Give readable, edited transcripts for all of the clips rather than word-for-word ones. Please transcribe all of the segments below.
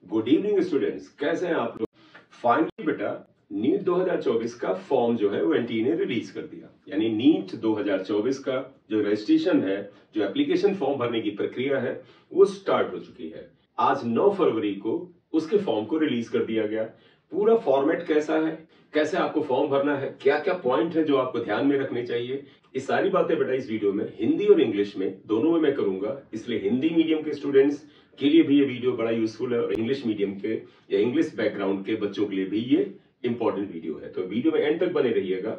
Good evening students, कैसे हैं आप लोग। फाइनली बेटा नीट 2024 का फॉर्म जो है वो एनटीए ने रिलीज कर दिया। यानी नीट 2024 का जो रजिस्ट्रेशन है, जो एप्लीकेशन फॉर्म भरने की प्रक्रिया है, वो स्टार्ट हो चुकी है। आज 9 फरवरी को उसके फॉर्म को रिलीज कर दिया गया। पूरा फॉर्मेट कैसा है, कैसे आपको फॉर्म भरना है, क्या क्या पॉइंट है जो आपको ध्यान में रखने चाहिए, ये सारी बातें बेटा इस वीडियो में हिंदी और इंग्लिश में दोनों में मैं करूंगा। इसलिए हिंदी मीडियम के स्टूडेंट्स के लिए भी ये वीडियो बड़ा यूजफुल है और इंग्लिश मीडियम के या इंग्लिश बैकग्राउंड के बच्चों के लिए भी ये इंपॉर्टेंट वीडियो है। तो वीडियो में एंड तक बने रहिएगा।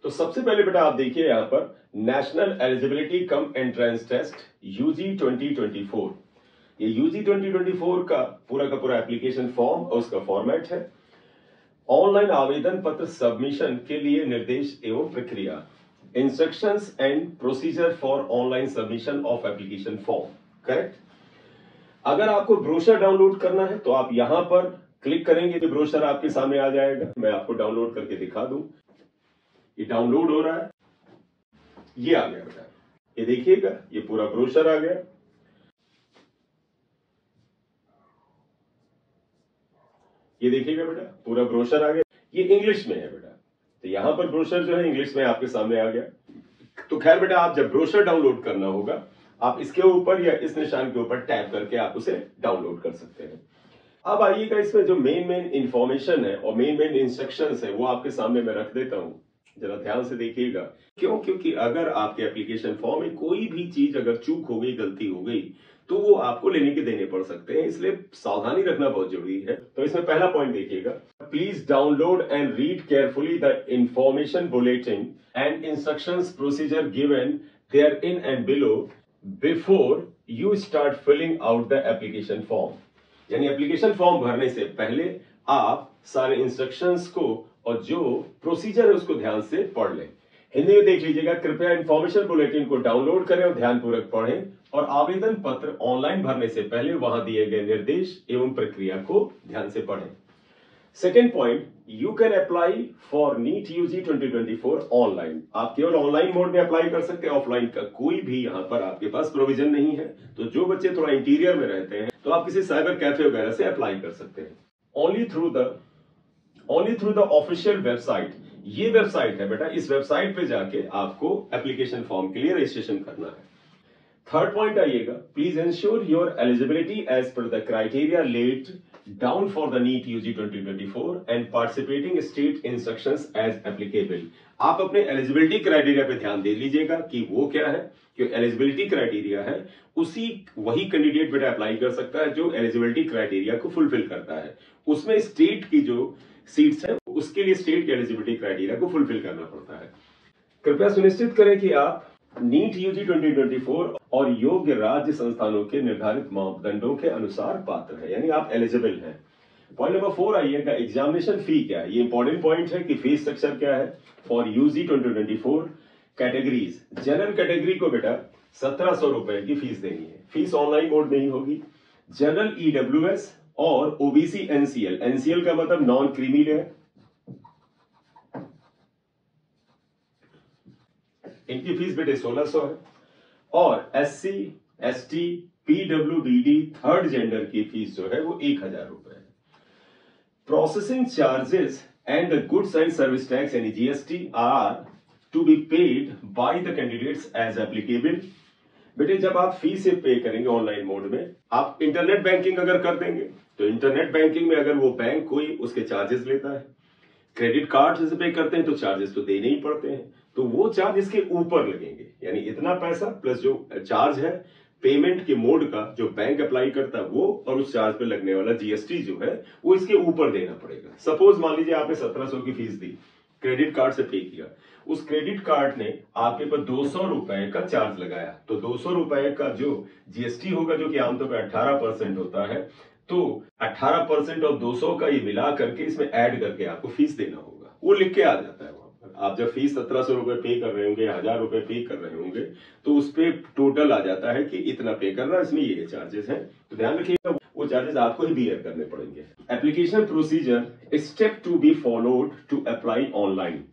तो सबसे पहले बेटा आप देखिए यहाँ पर national eligibility cum entrance test UG 2024। ये यूजी 2024 का पूरा एप्लीकेशन फॉर्म और उसका फॉर्मेट है। ऑनलाइन आवेदन पत्र सबमिशन के लिए निर्देश एवं प्रक्रिया, instructions and procedure for online submission of application form. Correct. अगर आपको ब्रोशर डाउनलोड करना है तो आप यहां पर क्लिक करेंगे तो ब्रोशर आपके सामने आ जाएगा। मैं आपको डाउनलोड करके दिखा दूं। ये डाउनलोड हो रहा है, ये आ गया बेटा। ये देखिएगा, ये पूरा ब्रोशर आ गया। ये देखिएगा बेटा, पूरा ब्रोशर आ गया। ये इंग्लिश में है बेटा, तो यहां पर ब्रोशर जो है इंग्लिश में आपके सामने आ गया। तो खैर बेटा, आप जब ब्रोशर डाउनलोड करना होगा आप इसके ऊपर या इस निशान के ऊपर टैप करके आप उसे डाउनलोड कर सकते हैं। अब आइएगा, इसमें जो मेन इंफॉर्मेशन है और मेन इंस्ट्रक्शंस है वो आपके सामने मैं रख देता हूं, जरा ध्यान से देखिएगा। क्यों? क्योंकि अगर आपके एप्लीकेशन फॉर्म में कोई भी चीज अगर चूक हो गई, गलती हो गई, तो वो आपको लेने के देने पड़ सकते हैं, इसलिए सावधानी रखना बहुत जरूरी है। तो इसमें पहला पॉइंट देखिएगा, please download and read carefully the information bulletin and instructions procedure given therein and below before you start filling out the application form. यानी एप्लीकेशन फॉर्म भरने से पहले आप सारे इंस्ट्रक्शंस को और जो प्रोसीजर है उसको ध्यान से पढ़ लें। हिंदी में देख लीजिएगा, कृपया इंफॉर्मेशन बुलेटिन को डाउनलोड करें और ध्यानपूर्वक पढ़ें और आवेदन पत्र ऑनलाइन भरने से पहले वहां दिए गए निर्देश एवं प्रक्रिया को ध्यान से पढ़ें। Second point, you can apply for NEET UG 2024 online. आप केवल ऑनलाइन मोड में अप्लाई कर सकते हैं, ऑफलाइन का कोई भी यहां पर आपके पास प्रोविजन नहीं है। तो जो बच्चे थोड़ा इंटीरियर में रहते हैं तो आप किसी साइबर कैफे वगैरह से अप्लाई कर सकते हैं। Only through the official website. ये वेबसाइट है बेटा, इस वेबसाइट पे जाके आपको एप्लीकेशन फॉर्म के लिए रजिस्ट्रेशन करना है। थर्ड पॉइंट आइएगा, please ensure your eligibility as per the criteria laid down for the NEET UG 2024 and participating state instructions as applicable. आप अपने एलिजिबिलिटी क्राइटेरिया पे ध्यान दे लीजिएगा कि वो क्या है। जो एलिजिबिलिटी क्राइटेरिया है वही कैंडिडेट बेटा अप्लाई कर सकता है जो एलिजिबिलिटी क्राइटेरिया को फुलफिल करता है। उसमें स्टेट की जो सीट्स है उसके लिए स्टेट के एलिजिबिलिटी क्राइटेरिया को फुलफिल करना पड़ता है। कृपया सुनिश्चित करें कि आप नीट यूजी 2024 और योग्य राज्य संस्थानों के निर्धारित मापदंडों के अनुसार पात्र है, यानी आप एलिजिबल हैं। पॉइंट नंबर 4 आइएगा, एग्जामिनेशन फी क्या है। ये इंपॉर्टेंट पॉइंट है कि फीस स्ट्रक्चर क्या है for UG 2024 categories. General category को बेटा 1700 रुपए की फीस देनी है। फीस ऑनलाइन मोड में ही होगी। जनरल ईडब्ल्यूएस और ओबीसी एनसीएल का मतलब नॉन क्रीमी है, इनकी फीस बेटे 1600 है। और एससी एसटी पीडब्ल्यूबीडी थर्ड जेंडर की फीस जो है वो 1000 रुपए है। Processing charges and the goods and service tax यानी GST are to be paid by the candidates as applicable. बेटे जब आप फी से पे करेंगे ऑनलाइन मोड में, आप इंटरनेट बैंकिंग अगर कर देंगे तो इंटरनेट बैंकिंग में अगर वो बैंक कोई उसके चार्जेस लेता है, क्रेडिट कार्ड से पे करते हैं तो चार्जेस तो देने ही पड़ते हैं, तो वो चार्ज इसके ऊपर लगेंगे। यानी इतना पैसा प्लस जो चार्ज है पेमेंट के मोड का जो बैंक अप्लाई करता है वो, और उस चार्ज पे लगने वाला जीएसटी जो है वो इसके ऊपर देना पड़ेगा। सपोज मान लीजिए आपने 1700 की फीस दी, क्रेडिट कार्ड से पे किया, उस क्रेडिट कार्ड ने आपके पर 200 रुपए का चार्ज लगाया, तो 200 रुपए का जो जीएसटी होगा जो कि आमतौर पर 18% होता है, तो 18% और 200 का ये मिला करके इसमें ऐड करके आपको फीस देना होगा। वो लिख के आ जाता है वहां पर। आप जब फीस 1700 रुपए पे कर रहे होंगे, 1000 रुपए पे कर रहे होंगे, तो उस पे टोटल आ जाता है कि इतना पे करना, इसमें ये चार्जेस हैं। तो ध्यान रखिएगा वो चार्जेस आपको ही बियर करने पड़ेंगे। Application procedure, step to be followed to apply online.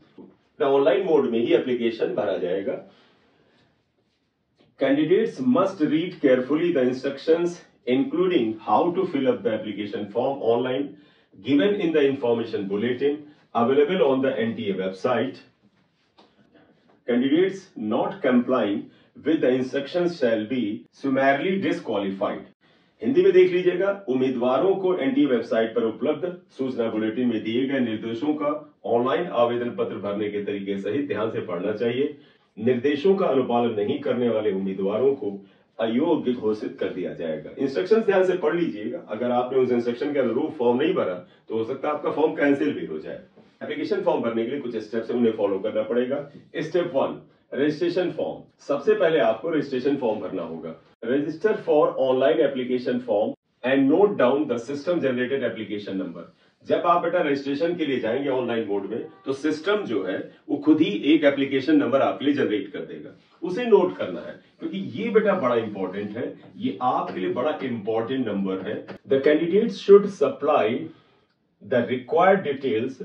Online mode में ही एप्लीकेशन भरा जाएगा। Candidates must read carefully the instructions including how to fill up the application form online, given in the information bulletin available on the NTA website. Candidates not complying with the instructions shall be summarily disqualified. Hindi में देख लीजिएगा, उम्मीदवारों को NTA website पर उपलब्ध सूचना bulletin में दिए गए निर्देशों का ऑनलाइन आवेदन पत्र भरने के तरीके सहित ध्यान से पढ़ना चाहिए। निर्देशों का अनुपालन नहीं करने वाले उम्मीदवारों को अयोग्य घोषित कर दिया जाएगा। इंस्ट्रक्शंस ध्यान से पढ़ लीजिएगा। अगर आपने उस इंस्ट्रक्शन के अनुरूप फॉर्म नहीं भरा तो हो सकता है आपका फॉर्म कैंसिल भी हो जाए। एप्लीकेशन फॉर्म भरने के लिए कुछ स्टेप्स उन्हें फॉलो करना पड़ेगा। Step 1, registration form. सबसे पहले आपको रजिस्ट्रेशन फॉर्म भरना होगा। Register for online application form and note down the system generated application number. जब आप बेटा रजिस्ट्रेशन के लिए जाएंगे ऑनलाइन मोड में तो सिस्टम जो है वो खुद ही एक एप्लीकेशन नंबर आपके लिए जनरेट कर देगा, उसे नोट करना है क्योंकि ये बेटा बड़ा इंपॉर्टेंट है, ये आपके लिए बड़ा इंपॉर्टेंट नंबर है। The candidate should supply the required details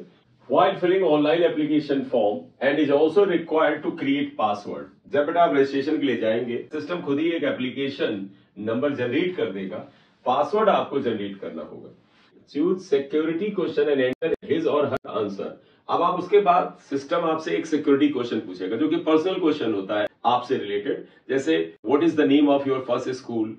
while filling online application form and is also required to create password। जब बेटा आप रजिस्ट्रेशन के लिए जाएंगे सिस्टम खुद ही एक एप्लीकेशन नंबर जनरेट कर देगा, पासवर्ड आपको जनरेट करना होगा। Choose security question and enter his or her answer. अब आप उसके बाद सिस्टम आपसे एक सिक्योरिटी क्वेश्चन पूछेगा जो कि पर्सनल क्वेश्चन होता है आपसे रिलेटेड, जैसे what is the name of your first school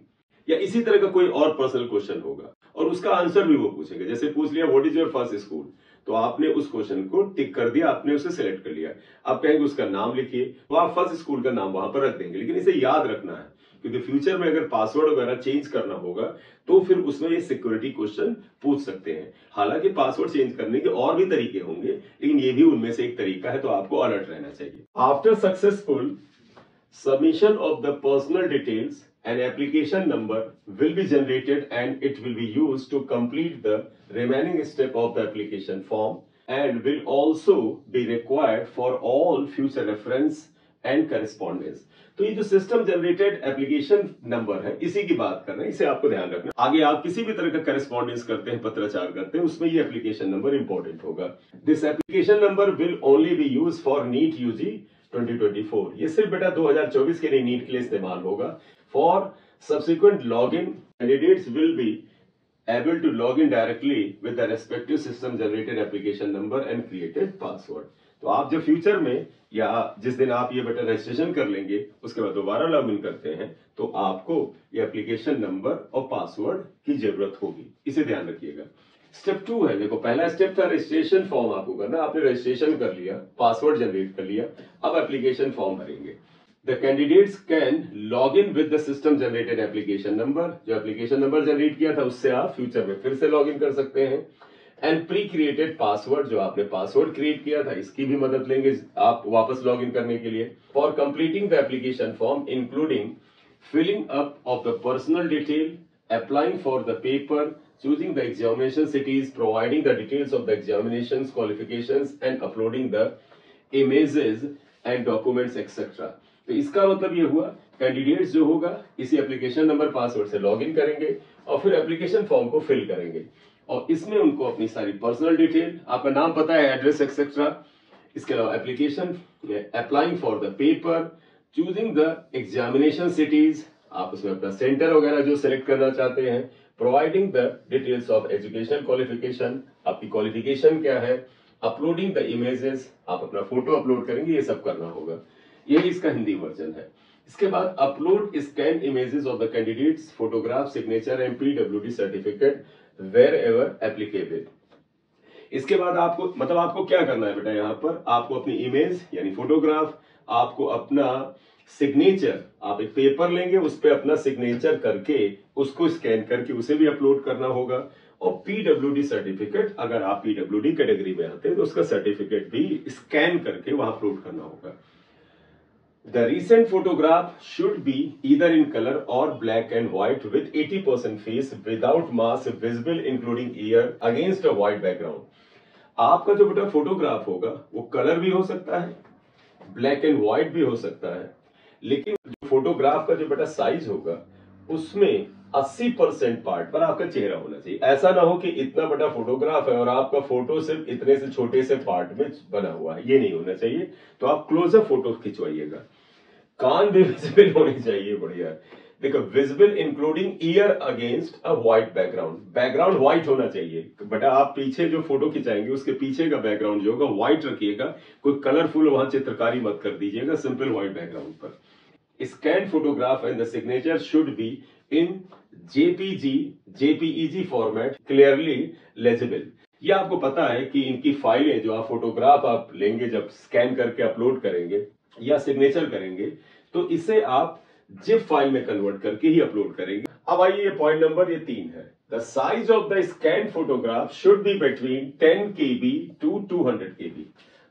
या इसी तरह का कोई और पर्सनल क्वेश्चन होगा और उसका आंसर भी वो पूछेगा। जैसे पूछ लिया what is your first school, तो आपने उस क्वेश्चन को टिक कर दिया, आपने उसे सिलेक्ट कर लिया। आप कहेंगे उसका नाम लिखिए, तो आप फर्स्ट स्कूल का नाम वहां पर रख देंगे, लेकिन इसे याद रखना है क्योंकि फ्यूचर में अगर पासवर्ड वगैरह चेंज करना होगा तो फिर उसमें ये सिक्योरिटी क्वेश्चन पूछ सकते हैं। हालांकि पासवर्ड चेंज करने के और भी तरीके होंगे लेकिन ये भी उनमें से एक तरीका है, तो आपको अलर्ट रहना चाहिए। After successful submission of the personal details, an application number will be generated and it will be used to complete the remaining step of the application form and will also be required for all future reference and correspondence। तो ये जो system generated application number है इसी की बात कर रहे हैं, इसे आपको ध्यान रखना। आगे आप किसी भी तरह का करेस्पॉन्डेंस करते हैं, पत्राचार करते हैं, उसमें ये एप्लीकेशन नंबर इंपॉर्टेंट होगा। This application number will only be use for NEET UG 2024। ये सिर्फ बेटा 2024 के लिए नीट के लिए इस्तेमाल होगा। For subsequent log in candidates will B able to log in directly with the respective system generated application number and created password। तो आप जब फ्यूचर में या जिस दिन आप ये बेटा रजिस्ट्रेशन कर लेंगे उसके बाद दोबारा लॉग इन करते हैं तो आपको ये एप्लीकेशन नंबर और पासवर्ड की जरूरत होगी, इसे ध्यान रखिएगा। स्टेप 2 है, देखो पहला स्टेप था रजिस्ट्रेशन फॉर्म आपको करना, आपने रजिस्ट्रेशन कर लिया, पासवर्ड जनरेट कर लिया, अब एप्लीकेशन फॉर्म भरेंगे। The candidates can log in with the system generated application number। जो एप्लीकेशन नंबर जनरेट किया था उससे आप फ्यूचर में फिर से लॉग इन कर सकते हैं। एंड प्री क्रिएटेड पासवर्ड, जो आपने पासवर्ड क्रिएट किया था इसकी भी मदद लेंगे आप वापस लॉग इन करने के लिए। For completing the application form including filling up of the personal detail, applying for the paper, choosing the examination cities, providing the details of the examinations, qualifications and uploading the images and documents etc। तो इसका मतलब ये हुआ candidates जो होगा इसी application number password से login करेंगे और फिर एप्लीकेशन फॉर्म को फिल करेंगे और इसमें उनको अपनी सारी पर्सनल डिटेल, आपका नाम पता है, एड्रेस एक्सेट्रा, इसके अलावा application, applying for the paper, choosing the examination cities, आप उसमें अपना सेंटर वगैरह जो सिलेक्ट करना चाहते हैं, providing the details of educational qualification, आपकी क्वालिफिकेशन क्या है, अपलोडिंग द इमेजेस, आप अपना फोटो अपलोड करेंगे, ये सब करना होगा। यही इसका हिंदी वर्जन है। इसके बाद upload scan images of the candidates, photograph, signature and PWD certificate wherever applicable. इसके बाद आपको मतलब आपको क्या करना है बेटा, यहाँ पर आपको अपनी इमेज यानी फोटोग्राफ, आपको अपना सिग्नेचर, आप एक पेपर लेंगे उस पर अपना सिग्नेचर करके उसको स्कैन करके उसे भी अपलोड करना होगा और पीडब्ल्यूडी सर्टिफिकेट, अगर आप पीडब्ल्यूडी कैटेगरी में आते हैं तो उसका सर्टिफिकेट भी स्कैन करके वहां अपलोड करना होगा। The recent photograph should be either in color or black and white with 80% face without mask visible including ear against a white background। आपका जो बेटा फोटोग्राफ होगा वो कलर भी हो सकता है, ब्लैक एंड व्हाइट भी हो सकता है, लेकिन जो फोटोग्राफ का जो बेटा साइज होगा उसमें 80% पार्ट पर आपका चेहरा होना चाहिए। ऐसा ना हो कि इतना बड़ा फोटोग्राफ है और आपका फोटो सिर्फ इतने से छोटे से पार्ट में बना हुआ है, ये नहीं होना चाहिए। तो आप क्लोजअप फोटो खिंचवाइएगा। कान भी विजिबल होने चाहिए, बढ़िया। देखो visible including year against a white background, background white होना चाहिए बेटा। आप पीछे जो फोटो खिंचाएंगे उसके पीछे का बैकग्राउंड जो होगा व्हाइट रखिएगा, कोई कलरफुल वहां चित्रकारी मत कर दीजिएगा, सिंपल व्हाइट बैकग्राउंड पर। Scan photograph and the signature should be in JPEG format clearly legible. ये आपको पता है कि इनकी फाइलें जो आप फोटोग्राफ आप लेंगे जब स्कैन करके अपलोड करेंगे या सिग्नेचर करेंगे तो इसे आप जिप फाइल में कन्वर्ट करके ही अपलोड करेंगे। अब आइए ये पॉइंट नंबर ये 3 है। The size of the scan photograph should be between 10 KB to 200 KB।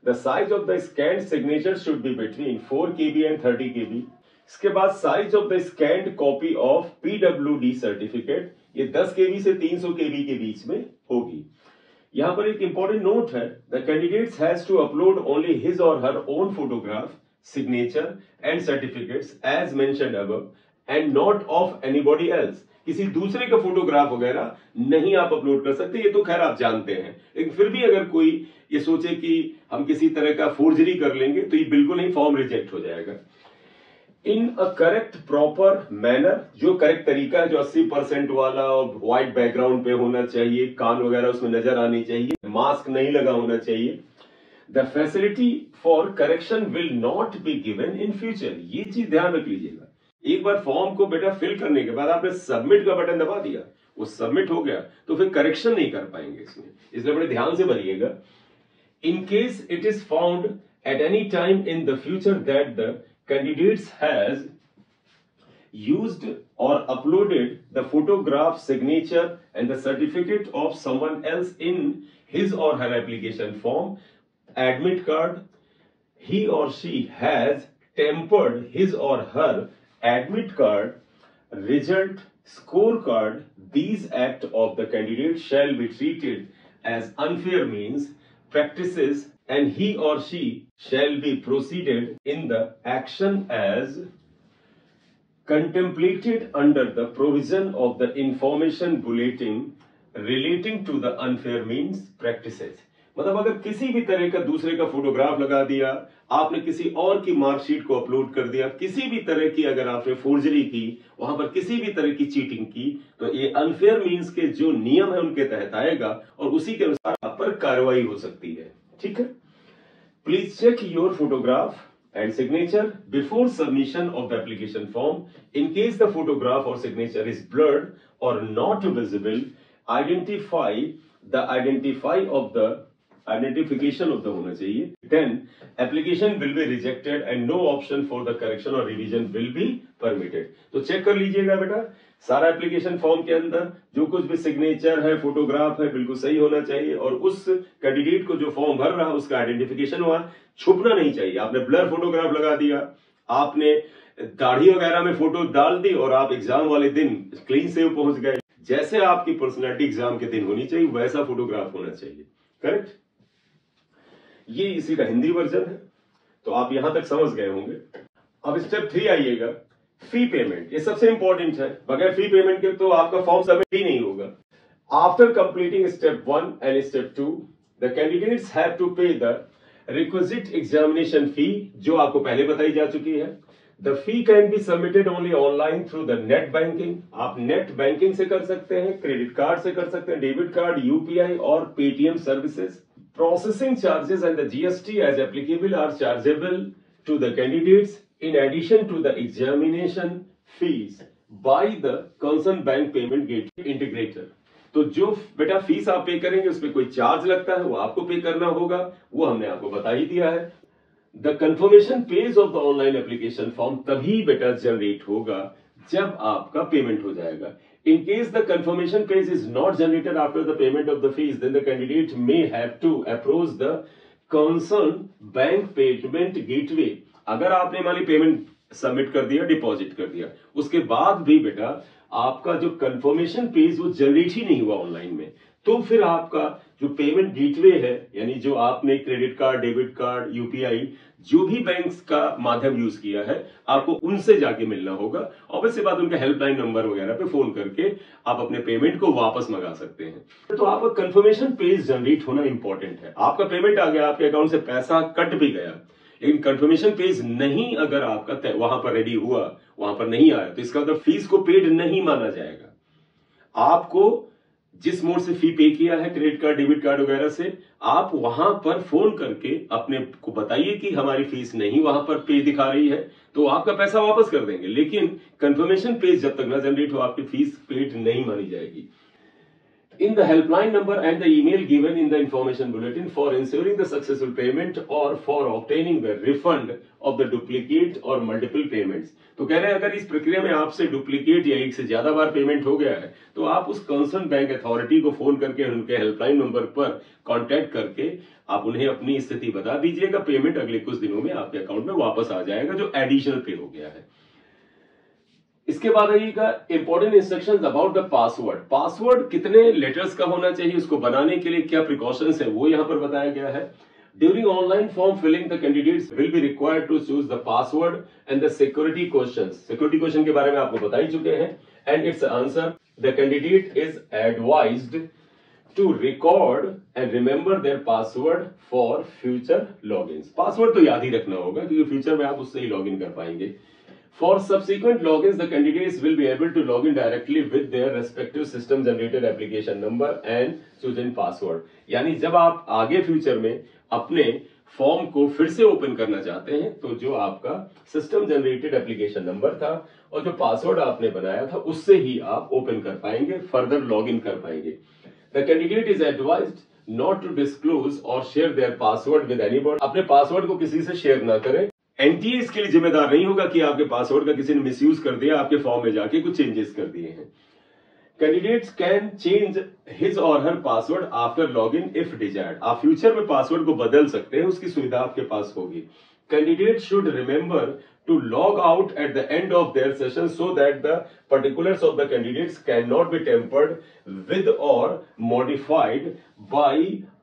The size of the scan signature should be between 4 KB and 30 KB। इसके बाद size of the scanned copy of PWD certificate, ये 10 KB से 300 KB के बीच में होगी। यहां पर एक इंपॉर्टेंट नोट है, the candidates has to upload only his or her own photograph, signature and certificates as mentioned above and not of anybody else। किसी दूसरे का फोटोग्राफ वगैरह नहीं आप अपलोड कर सकते, ये तो खैर आप जानते हैं, लेकिन फिर भी अगर कोई ये सोचे कि हम किसी तरह का फोर्जरी कर लेंगे तो ये बिल्कुल नहीं, फॉर्म रिजेक्ट हो जाएगा। इन अ करेक्ट प्रॉपर मैनर, जो करेक्ट तरीका है, जो 80% वाला और व्हाइट बैकग्राउंड पे होना चाहिए, कान वगैरह उसमें नजर आनी चाहिए, मास्क नहीं लगा होना चाहिए। The facility for correction will not be given in future। ये चीज ध्यान रख लीजिएगा। एक बार फॉर्म को बेटा फिल करने के बाद आपने सबमिट का बटन दबा दिया, वो सबमिट हो गया तो फिर करेक्शन नहीं कर पाएंगे इसमें, इसलिए बड़े ध्यान से भरिएगा। In case it is found at any time in the future that the candidates has used or uploaded the photograph, signature and the certificate of someone else in his or her application form, admit card, he or she has tempered his or her admit card, result, scorecard, these act of the candidate shall be treated as unfair means, practices, and he or she shall be proceeded in the action as contemplated under the provision of the information bulletin relating to the unfair means practices। मतलब अगर किसी भी तरह का दूसरे का photograph लगा दिया, आपने किसी और की मार्कशीट को अपलोड कर दिया, किसी भी तरह की अगर आपने फोर्जरी की, वहां पर किसी भी तरह की चीटिंग की, तो ये अनफेयर मींस के जो नियम है उनके तहत आएगा और उसी के अनुसार आप पर कार्रवाई हो सकती है। ठीक है, please check your photograph and signature before submission of the application form। In case the photograph or signature is blurred or not visible, identification of the होना चाहिए, then application will be rejected and no option for the correction or revision will be permitted। तो check कर लीजिएगा बेटा, सारा application form के अंदर जो कुछ भी सिग्नेचर है, फोटोग्राफ है, बिल्कुल सही होना चाहिए और उस कैंडिडेट को जो फॉर्म भर रहा है उसका आइडेंटिफिकेशन वहां छुपना नहीं चाहिए। आपने ब्लर फोटोग्राफ लगा दिया, आपने दाढ़ी वगैरह में फोटो डाल दी और आप एग्जाम वाले दिन क्लीन सेव पहुंच गए, जैसे आपकी पर्सनैलिटी एग्जाम के दिन होनी चाहिए वैसा फोटोग्राफ होना चाहिए। करेक्ट, ये इसी का हिंदी वर्जन है, तो आप यहां तक समझ गए होंगे। अब स्टेप 3 आइएगा, फी पेमेंट। ये सबसे इंपॉर्टेंट है, बगैर फी पेमेंट के तो आपका फॉर्म सबमिट ही नहीं होगा। After completing step 1 and step 2, the candidates have to pay the requisite examination fee, जो आपको पहले बताई जा चुकी है। The fee can be submitted only online through the net banking. आप नेट बैंकिंग से कर सकते हैं, क्रेडिट कार्ड से कर सकते हैं, डेबिट कार्ड, यूपीआई और Paytm services. Processing charges and the GST as applicable are chargeable to the candidates in addition to the examination fees by the concerned bank payment gateway integrator। तो जो बेटा fees आप पे करेंगे उसमें कोई charge लगता है वो आपको पे करना होगा, वो हमने आपको बता ही दिया है। The confirmation page of the online application form तभी बेटा जनरेट होगा जब आपका पेमेंट हो जाएगा। In case the confirmation page is not generated after the payment of the fees, then the candidate may have to approach the concerned bank payment gateway। अगर आपने मान ली पेमेंट सबमिट कर दिया, डिपॉजिट कर दिया, उसके बाद भी बेटा आपका जो कंफर्मेशन पेज वो जनरेट ही नहीं हुआ ऑनलाइन में, तो फिर आपका जो पेमेंट गेटवे है, यानी जो आपने credit card, debit card, UPI, जो भी बैंक्स का माध्यम यूज किया है, आपको उनसे जाके मिलना होगा और वैसे बात उनका हेल्पलाइन नंबर वगैरह पे फोन करके आप अपने पेमेंट को वापस मंगा सकते हैं। तो आपका कंफर्मेशन पेज जनरेट होना इंपॉर्टेंट है। आपका पेमेंट आ गया, आपके अकाउंट से पैसा कट भी गया, लेकिन कंफर्मेशन पेज नहीं अगर आपका वहां पर रेडी हुआ, वहां पर नहीं आया, तो इसका मतलब फीस को पेड नहीं माना जाएगा। आपको जिस मोड से फी पे किया है, क्रेडिट कार्ड, डेबिट कार्ड वगैरह से, आप वहां पर फोन करके अपने को बताइए कि हमारी फीस नहीं वहां पर पे दिखा रही है, तो आपका पैसा वापस कर देंगे। लेकिन कंफर्मेशन पेज जब तक ना जनरेट हो, आपकी फीस पेड नहीं मानी जाएगी। In the helpline number and the email given in the information bulletin for ensuring the successful payment or for obtaining the refund of the duplicate or multiple payments। तो कह रहे हैं अगर इस प्रक्रिया में आपसे डुप्लीकेट या एक से ज्यादा बार पेमेंट हो गया है, तो आप उस कंसर्न बैंक अथॉरिटी को फोन करके उनके हेल्पलाइन नंबर पर कांटेक्ट करके आप उन्हें अपनी स्थिति बता दीजिएगा। पेमेंट अगले कुछ दिनों में आपके अकाउंट में वापस आ जाएगा जो एडिशनल पे हो गया है। इसके बाद आइएगा important instructions about the password. Password कितने लेटर्स का होना चाहिए, उसको बनाने के लिए क्या प्रिकॉशंस है, वो यहां पर बताया गया है। During online form filling the candidates will be required to choose the password and the security questions. Security question के बारे में आपको बता ही चुके हैं and its answer. The candidate is advised to record and remember their password for future logins. Password तो याद ही रखना होगा क्योंकि फ्यूचर में आप उससे ही लॉगिन कर पाएंगे। For subsequent logins, the candidates will be able to log in directly with their respective system generated application number and chosen password। यानी जब आप आगे फ्यूचर में अपने फॉर्म को फिर से ओपन करना चाहते हैं, तो जो आपका सिस्टम जनरेटेड एप्लीकेशन नंबर था और जो पासवर्ड आपने बनाया था, उससे ही आप ओपन कर पाएंगे, फर्दर लॉग इन कर पाएंगे। The candidate is advised not to disclose or share their password with anybody। अपने पासवर्ड को किसी से शेयर ना करें। एनटीए इसके लिए जिम्मेदार नहीं होगा कि आपके पासवर्ड का किसी ने मिसयूज कर दिया, आपके फॉर्म में जाके कुछ चेंजेस कर दिए हैं। Candidates can change his or her password after login if desired. आप फ्यूचर में पासवर्ड को बदल सकते हैं, उसकी सुविधा आपके पास होगी। Candidate should remember to log out at the end of their session so that the particulars of the candidates cannot be tampered with or modified by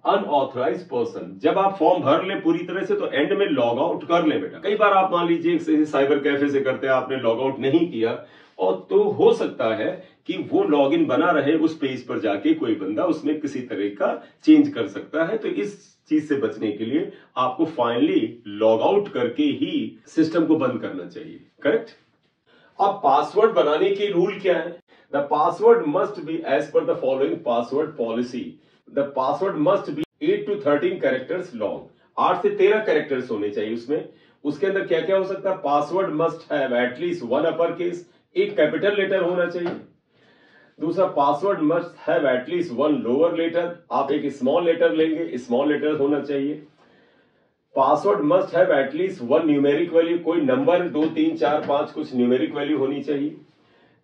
unauthorised person. जब आप फॉर्म भर लें पूरी तरह से, तो एंड में लॉग आउट कर लें बेटा। कई बार आप मान लीजिए साइबर कैफे से करते हैं, आपने लॉग आउट नहीं किया, और तो हो सकता है कि वो लॉगिन बना रहे, उस पेज पर जाके कोई बंदा उसमें किसी तरह का चेंज कर सकता है। तो इस चीज से बचने के लिए आपको फाइनली लॉग आउट करके ही सिस्टम को बंद करना चाहिए। करेक्ट। अब पासवर्ड बनाने के रूल क्या है? The password must be as per the following password policy. The password must be 8 to 13 characters long. 8 से 13 कैरेक्टर्स होने चाहिए उसमें। उसके अंदर क्या क्या हो सकता है? Password must have at least 1 upper case, एक कैपिटल लेटर होना चाहिए। दूसरा, password must have at least 1 lower letter. आप एक स्मॉल लेटर लेंगे, स्मॉल लेटर होना चाहिए। Password must have at least 1 numeric value, कोई नंबर 2 3 4 5 कुछ न्यूमेरिक वैल्यू होनी चाहिए।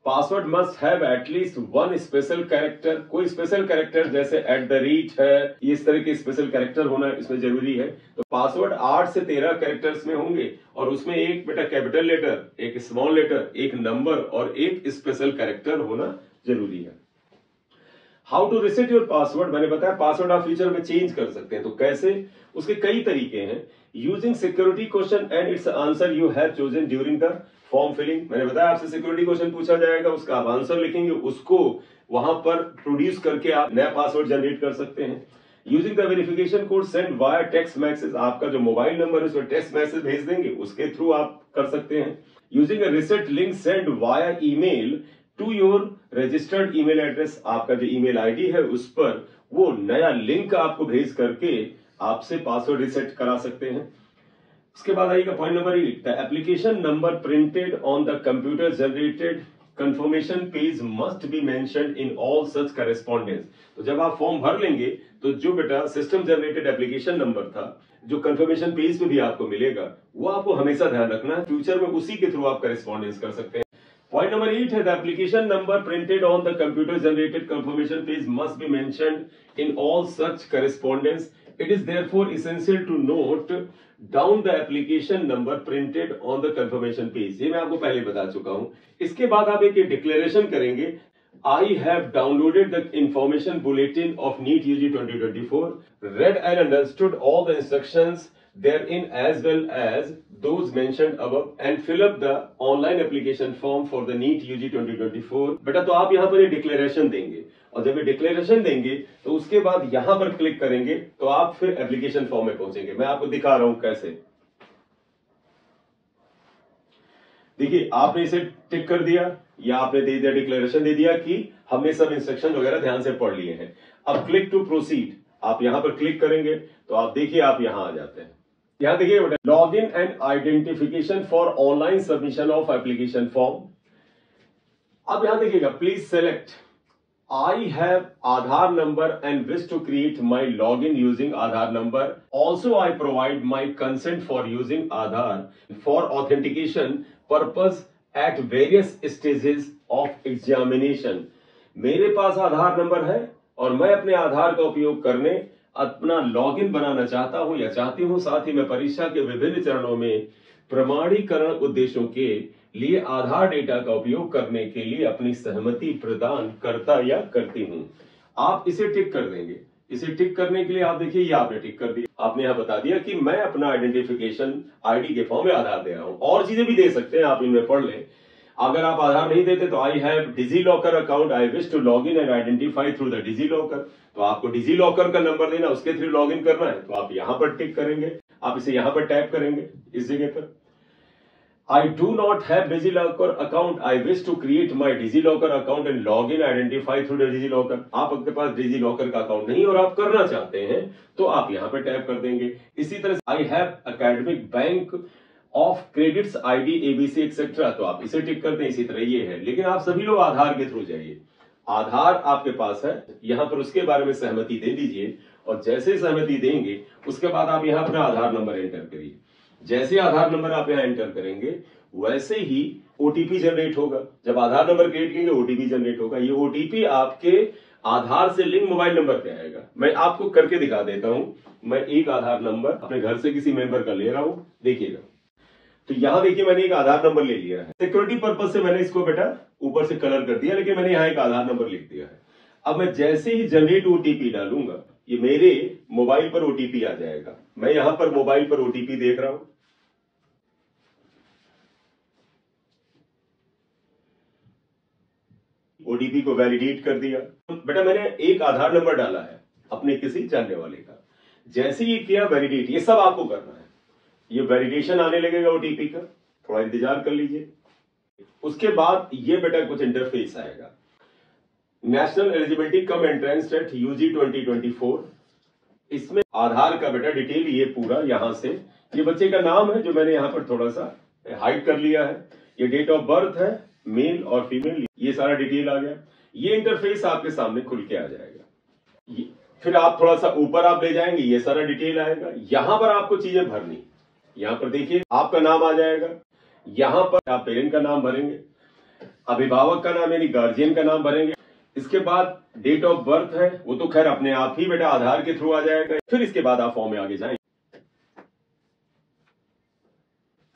Password must have at least 1 special character, कोई स्पेशल कैरेक्टर जैसे @ है, इस तरह के स्पेशल कैरेक्टर होना इसमें जरूरी है। तो पासवर्ड 8 से 13 कैरेक्टर्स में होंगे और उसमें एक बेटा कैपिटल लेटर, एक स्मॉल लेटर, एक नंबर और एक स्पेशल कैरेक्टर होना जरूरी है। How to reset your password, मैंने बताया पासवर्ड आप फ्यूचर में चेंज कर सकते हैं। तो कैसे? उसके कई तरीके हैं। Using security question and its answer you have chosen during the form filling. मैंने बताया आपसे सिक्योरिटी क्वेश्चन पूछा जाएगा, उसका आप आंसर लिखेंगे, उसको वहां पर प्रोड्यूस करके आप नया पासवर्ड जनरेट कर सकते हैं। Using the verification code send via text message, आपका जो मोबाइल नंबर है उस पर टेक्स्ट मैसेज भेज देंगे, उसके थ्रू आप कर सकते हैं। Using a reset link send via email to your registered email address, आपका जो ईमेल आईडी है उस पर वो नया लिंक आपको भेज करके आपसे पासवर्ड रिसेट करा सकते हैं। उसके बाद आइएगा point number 8, the application number printed on the computer generated confirmation page must be mentioned in all such correspondence. तो जब आप फॉर्म भर लेंगे तो जो बेटा सिस्टम जनरेटेड एप्लीकेशन नंबर था, जो कंफर्मेशन पेज पे भी आपको मिलेगा, वो आपको हमेशा ध्यान रखना है। फ्यूचर में उसी के थ्रू आप करेस्पॉन्डेंस कर सकते हैं। पॉइंट नंबर 8 है, the application number printed on the computer generated confirmation page must be mentioned in all such correspondence. It is therefore essential to note down the application number printed on the confirmation page। ये मैं आपको पहले बता चुका हूं। इसके बाद आप एक डिक्लेरेशन करेंगे, I have downloaded the information bulletin of NEET UG 2024, read and understood all the instructions therein as well as those mentioned above and fill up the online application form for the NEET UG 2024। बेटा तो आप यहाँ पर ये declaration देंगे और जब ये डिक्लेरेशन देंगे तो उसके बाद यहां पर क्लिक करेंगे तो आप फिर एप्लीकेशन फॉर्म में पहुंचेंगे। मैं आपको दिखा रहा हूं कैसे। देखिए आपने इसे टिक कर दिया या आपने दे दिया, डिक्लेरेशन दे दिया कि हमने सब इंस्ट्रक्शन वगैरह ध्यान से पढ़ लिए हैं। अब क्लिक टू प्रोसीड, आप यहां पर क्लिक करेंगे तो आप देखिए आप यहां आ जाते हैं। यहां देखिए बेटा, log in and identification for online submission of application form. अब यहां देखिएगा, please select I have Aadhaar number and wish to create my login using Aadhaar number. Also, I provide my consent for using Aadhaar for authentication purpose at various stages of examination. मेरे पास आधार number है और मैं अपने आधार का उपयोग करने अपना login बनाना चाहता हूं या चाहती हूं। साथ ही मैं परीक्षा के विभिन्न चरणों में प्रमाणीकरण उद्देश्यों के लिए आधार डेटा का उपयोग करने के लिए अपनी सहमति प्रदान करता या करती हूं। आप इसे टिक कर देंगे। इसे टिक करने के लिए आप देखिए, ये आपने टिक कर दिया। आपने यहां बता दिया कि मैं अपना आइडेंटिफिकेशन आईडी के फॉर्म में आधार दे रहा हूं। और चीजें भी दे सकते हैं, आप इनमें पढ़ लें। अगर आप आधार नहीं देते तो I have DigiLocker account, I wish to log in and identify through the DigiLocker. तो आपको डिजी लॉकर का नंबर देना, उसके थ्रू लॉग इन करना है, तो आप यहां पर टिक करेंगे। आप इसे यहां पर टैप करेंगे इस जगह पर। I do not have DigiLocker account. I wish to create my DigiLocker account and log in, identify through the DigiLocker. आपके पास DigiLocker का अकाउंट नहीं और आप करना चाहते हैं तो आप यहां पे टैप कर देंगे। इसी तरह I have academic bank of credits ID ABC etc. तो आप इसे टिक कर दें। इसी तरह ये है, लेकिन आप सभी लोग आधार के थ्रू जाइए। आधार आपके पास है, यहां पर उसके बारे में सहमति दे दीजिए और जैसे सहमति देंगे उसके बाद आप यहां अपना आधार नंबर एंटर करिए। जैसे आधार नंबर आप यहां एंटर करेंगे वैसे ही ओटीपी जनरेट होगा। जब आधार नंबर क्रिएट करेंगे ओटीपी जनरेट होगा। ये ओटीपी आपके आधार से लिंक मोबाइल नंबर पे आएगा। मैं आपको करके दिखा देता हूं। मैं एक आधार नंबर अपने घर से किसी मेंबर का ले रहा हूं, देखिएगा। तो यहां देखिए मैंने एक आधार नंबर ले लिया है। सिक्योरिटी पर्पज से मैंने इसको बेटा ऊपर से कलर कर दिया, लेकिन मैंने यहां एक आधार नंबर लिख दिया है। अब मैं जैसे ही जनरेट ओटीपी डालूंगा ये मेरे मोबाइल पर ओटीपी आ जाएगा। मैं यहां पर मोबाइल पर ओटीपी देख रहा हूं। ओटीपी को वैलिडेट कर दिया। बेटा मैंने एक आधार नंबर डाला है अपने किसी जानने वाले का। जैसे ही किया वैलिडेट, ये सब आपको करना है। ये वैलिडेशन आने लगेगा ओटीपी का, थोड़ा इंतजार कर लीजिए। उसके बाद ये बेटा कुछ इंटरफेस आएगा, national eligibility cum entrance test UG 2024। इसमें आधार का बेटा डिटेल ये पूरा यहां से, ये बच्चे का नाम है जो मैंने यहां पर थोड़ा सा हाइड कर लिया है। ये डेट ऑफ बर्थ है, मेल और फीमेल, ये सारा डिटेल आ गया। ये इंटरफेस आपके सामने खुल के आ जाएगा। फिर आप थोड़ा सा ऊपर आप ले जाएंगे, ये सारा डिटेल आएगा। यहां पर आपको चीजें भरनी, यहां पर देखिए आपका नाम आ जाएगा। यहां पर आप पेरेंट का नाम भरेंगे, अभिभावक का नाम यानी गार्जियन का नाम भरेंगे। इसके बाद डेट ऑफ बर्थ है, वो तो खैर अपने आप ही बेटा आधार के थ्रू आ जाएगा। फिर इसके बाद आप फॉर्म में आगे जाएंगे।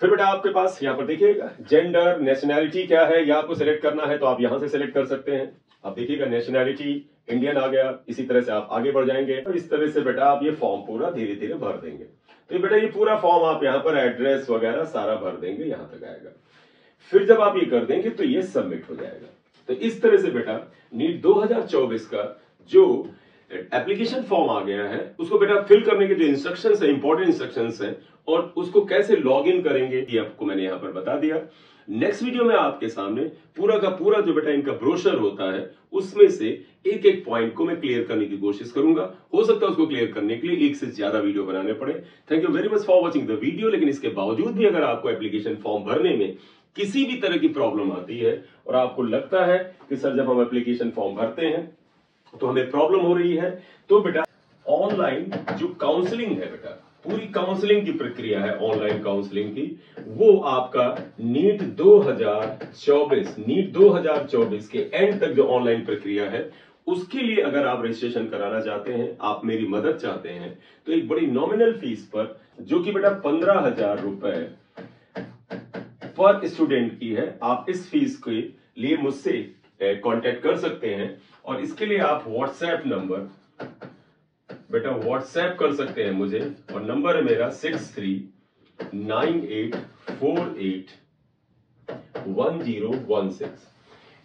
फिर बेटा आपके पास यहां पर देखिएगा जेंडर, नेशनैलिटी क्या है, या आपको सिलेक्ट करना है तो आप यहां से सिलेक्ट कर सकते हैं। आप देखिएगा नेशनैलिटी इंडियन आ गया। इसी तरह से आप आगे बढ़ जाएंगे। इस तरह से बेटा आप ये फॉर्म पूरा धीरे धीरे भर देंगे। तो बेटा ये पूरा फॉर्म आप यहां पर एड्रेस वगैरह सारा भर देंगे, यहां तक आएगा। फिर जब आप ये कर देंगे तो ये सबमिट हो जाएगा। तो इस तरह से बेटा नीट 2024 का जो एप्लीकेशन फॉर्म आ गया है उसको बेटा फिल करने के जो इंस्ट्रक्शंस है, इंपॉर्टेंट इंस्ट्रक्शंस है, और उसको कैसे लॉग इन करेंगे ये आपको मैंने यहां पर बता दिया। नेक्स्ट वीडियो में आपके सामने पूरा का पूरा जो बेटा इनका ब्रोशर होता है उसमें से एक एक पॉइंट को मैं क्लियर करने की कोशिश करूंगा। हो सकता है उसको क्लियर करने के लिए एक से ज्यादा वीडियो बनाने पड़े। Thank you very much for watching the video. लेकिन इसके बावजूद भी अगर आपको एप्लीकेशन फॉर्म भरने में किसी भी तरह की प्रॉब्लम आती है और आपको लगता है कि सर जब हम एप्लीकेशन फॉर्म भरते हैं तो हमें प्रॉब्लम हो रही है, तो बेटा ऑनलाइन जो काउंसलिंग है बेटा, पूरी काउंसलिंग की प्रक्रिया है ऑनलाइन काउंसलिंग की, वो आपका नीट 2024 के एंड तक जो ऑनलाइन प्रक्रिया है उसके लिए अगर आप रजिस्ट्रेशन कराना चाहते हैं, आप मेरी मदद चाहते हैं, तो एक बड़ी नॉमिनल फीस पर, जो कि बेटा 15,000 रुपए पर स्टूडेंट की है, आप इस फीस के लिए मुझसे कांटेक्ट कर सकते हैं। और इसके लिए आप व्हाट्सएप नंबर बेटा व्हाट्सएप कर सकते हैं मुझे, और नंबर है मेरा 6398481016।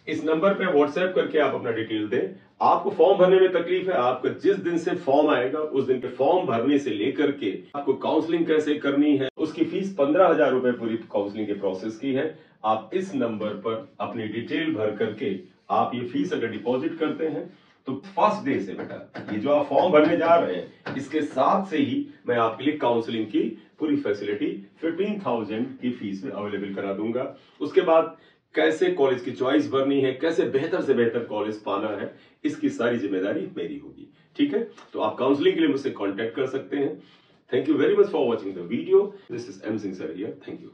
इस नंबर पे व्हाट्सएप करके आप अपना डिटेल दें। आपको फॉर्म भरने में तकलीफ है, आपका जिस दिन से फॉर्म आएगा उस दिन पे फॉर्म भरने से लेकर के आपको काउंसलिंग कैसे करनी है, उसकी फीस 15,000 रुपए पूरी काउंसलिंग के प्रोसेस की है। आप इस नंबर पर अपनी डिटेल भर करके आप ये फीस अगर डिपॉजिट करते हैं तो फर्स्ट डे से बेटा ये जो आप फॉर्म भरने जा रहे हैं इसके साथ से ही मैं आपके लिए काउंसलिंग की पूरी फैसिलिटी 15,000 की फीस में अवेलेबल करा दूंगा। उसके बाद कैसे कॉलेज की चॉइस भरनी है, कैसे बेहतर से बेहतर कॉलेज पाना है, इसकी सारी जिम्मेदारी मेरी होगी। ठीक है, तो आप काउंसलिंग के लिए मुझसे कांटेक्ट कर सकते हैं। Thank you very much for watching the video. This is M Singh sir here. Thank you.